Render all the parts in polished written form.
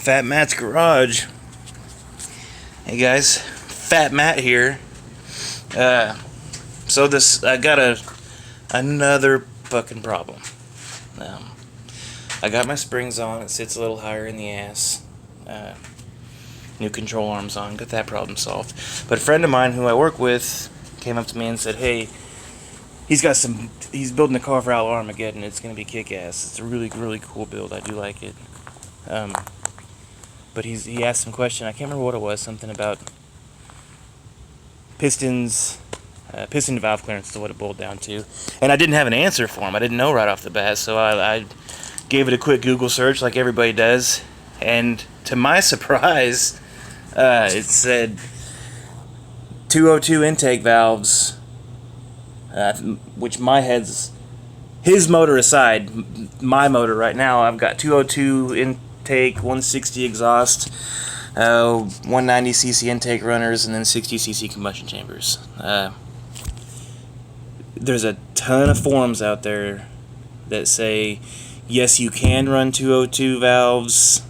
Fat Matt's Garage. Hey guys, Fat Matt here. So I got another fucking problem. I got my springs on. It sits a little higher in the ass. New control arms on. Got that problem solved. But a friend of mine who I work with came up to me and said, "Hey, he's building a car for Outlaw Armageddon. It's gonna be kick-ass. It's a really, really cool build. I do like it." But he asked some question. I can't remember what it was. Something about pistons, piston to valve clearance is what it boiled down to. And I didn't have an answer for him. I didn't know right off the bat, so I gave it a quick Google search like everybody does. And to my surprise, it said 202 intake valves, which his motor aside, my motor right now, I've got 202 intake, 160 exhaust, 190cc intake runners, and then 60cc combustion chambers. There's a ton of forums out there that say, yes, you can run 202 valves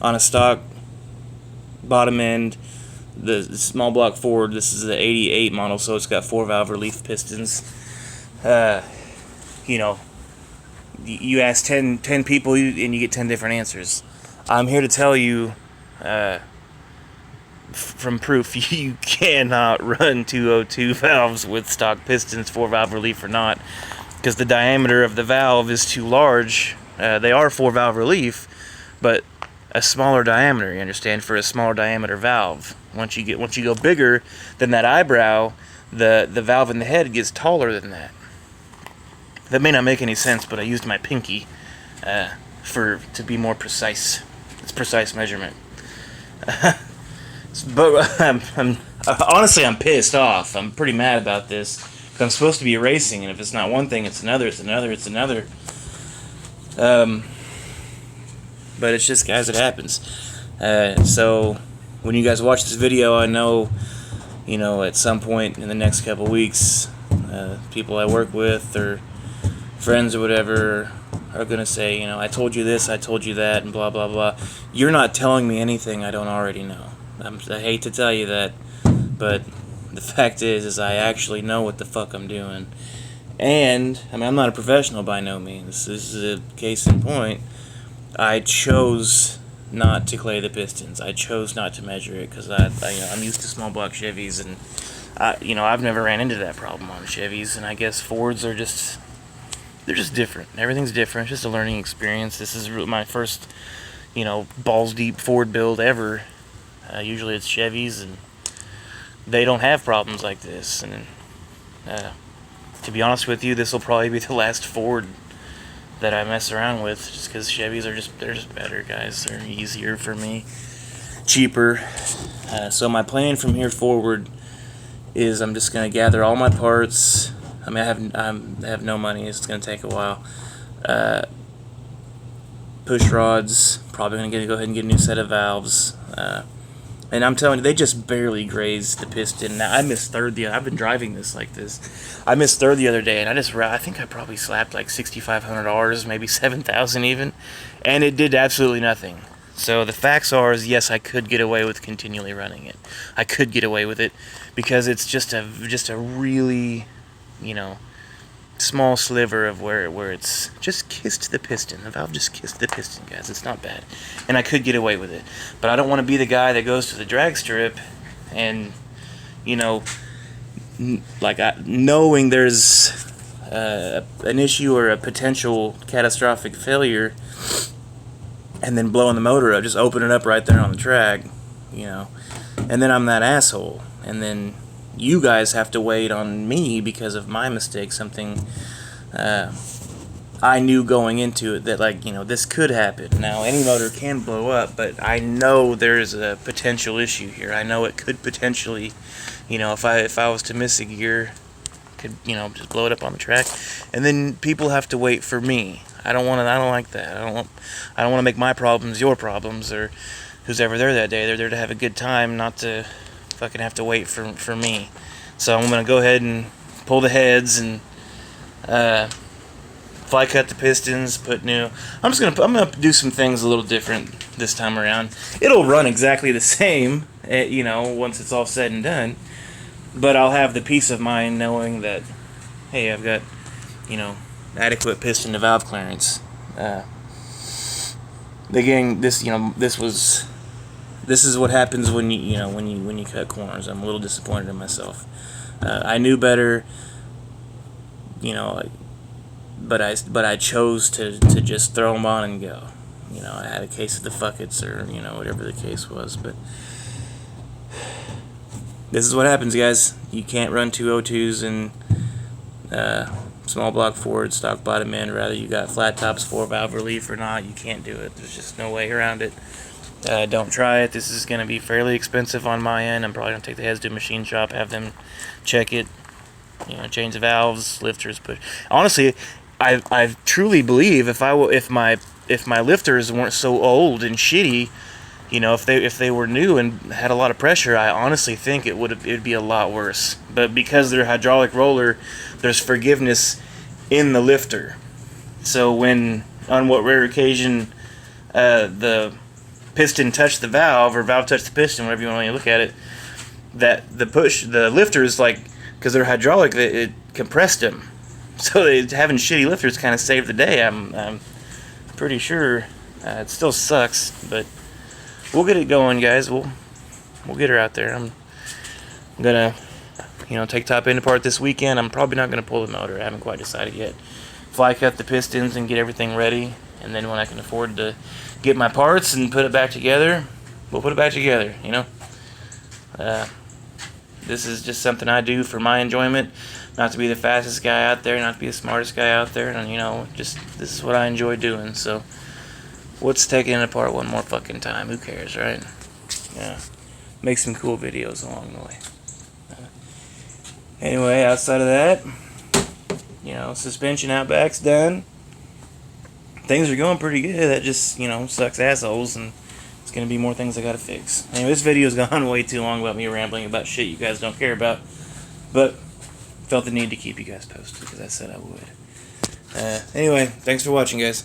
on a stock bottom end. The small block Ford, this is the 88 model, so it's got 4-valve relief pistons. You ask 10 people and you get 10 different answers. I'm here to tell you, from proof, you cannot run 202 valves with stock pistons, 4-valve relief or not, because the diameter of the valve is too large. They are 4-valve relief, but a smaller diameter, you understand, for a smaller diameter valve. Once you go bigger than that eyebrow, the valve in the head gets taller than that. That may not make any sense, but I used my pinky to be more precise. It's precise measurement. But honestly, I'm pissed off. I'm pretty mad about this. 'Cause I'm supposed to be racing, and if it's not one thing, it's another, it's another, it's another. But it's just, guys, it happens. So when you guys watch this video, I know, at some point in the next couple weeks, people I work with or friends or whatever are going to say, I told you this, I told you that, and blah, blah, blah. You're not telling me anything I don't already know. I hate to tell you that, but the fact is I actually know what the fuck I'm doing. And, I'm not a professional by no means. This is a case in point. I chose not to clay the pistons. I chose not to measure it because I'm used to small block Chevys, and I've never ran into that problem on Chevys. And I guess Fords they're just different. Everything's different. It's just a learning experience. This is my first, balls deep Ford build ever. Usually it's Chevys, and they don't have problems like this. And to be honest with you, this will probably be the last Ford that I mess around with, just because Chevys they're just better, guys. They're easier for me, cheaper. So my plan from here forward is I'm just gonna gather all my parts. I have no money. It's gonna take a while. Push rods. Probably gonna go ahead and get a new set of valves. And I'm telling you, they just barely grazed the piston. Now, I missed third I've been driving this like this. I missed third the other day, and I think I probably slapped like $6,500, maybe $7,000 even, and it did absolutely nothing. So the facts are, yes, I could get away with continually running it. I could get away with it because it's just a really, small sliver of where it's just kissed the piston. The valve just kissed the piston, guys. It's not bad. And I could get away with it. But I don't want to be the guy that goes to the drag strip and, knowing there's an issue or a potential catastrophic failure and then blowing the motor up, just open it up right there on the track, and then I'm that asshole. And then you guys have to wait on me because of my mistake, something I knew going into it that, this could happen. Now, any motor can blow up, but I know there's a potential issue here. I know it could potentially, if I was to miss a gear, could, just blow it up on the track. And then people have to wait for me. I don't like that. I don't want to make my problems your problems, or who's ever there that day. They're there to have a good time, not to fucking have to wait for me. So I'm gonna go ahead and pull the heads and fly cut the pistons, put new. I'm gonna do some things a little different this time around. It'll run exactly the same, you know, once it's all said and done. But I'll have the peace of mind knowing that, hey, I've got, you know, adequate piston to valve clearance. Again, this is what happens when when you cut corners. I'm a little disappointed in myself. I knew better, you know, but I chose to just throw them on and go. You know, I had a case of the fuckets, or you know, whatever the case was. But this is what happens, guys. You can't run 202s and small block Ford stock bottom end. Rather, you got flat tops, 4-valve relief or not. You can't do it. There's just no way around it. Don't try it. This is going to be fairly expensive on my end. I'm probably going to take the heads to a machine shop, have them check it, you know, change the valves, lifters. But honestly, I truly believe if my lifters weren't so old and shitty, you know, if they were new and had a lot of pressure, I honestly think it'd be a lot worse. But because they're hydraulic roller, there's forgiveness in the lifter. So when, on what rare occasion, the piston touched the valve, or valve touched the piston, whatever you want to look at it, that the lifters, like, because they're hydraulic, it compressed them. So having shitty lifters kind of saved the day. I'm pretty sure. It still sucks, but we'll get it going, guys. We'll get her out there. I'm gonna, you know, take top end apart this weekend. I'm probably not gonna pull the motor. I haven't quite decided yet. Fly cut the pistons and get everything ready, and then when I can afford to get my parts and put it back together, we'll put it back together. You know, this is just something I do for my enjoyment. Not to be the fastest guy out there, not to be the smartest guy out there, and you know, just this is what I enjoy doing. So, what's taking it apart one more fucking time? Who cares, right? Yeah, make some cool videos along the way. Anyway, outside of that, you know, suspension outback's done. Things are going pretty good. That just, you know, sucks assholes, and it's gonna be more things I gotta fix. Anyway, this video's gone way too long about me rambling about shit you guys don't care about, but felt the need to keep you guys posted because I said I would. Anyway, thanks for watching, guys.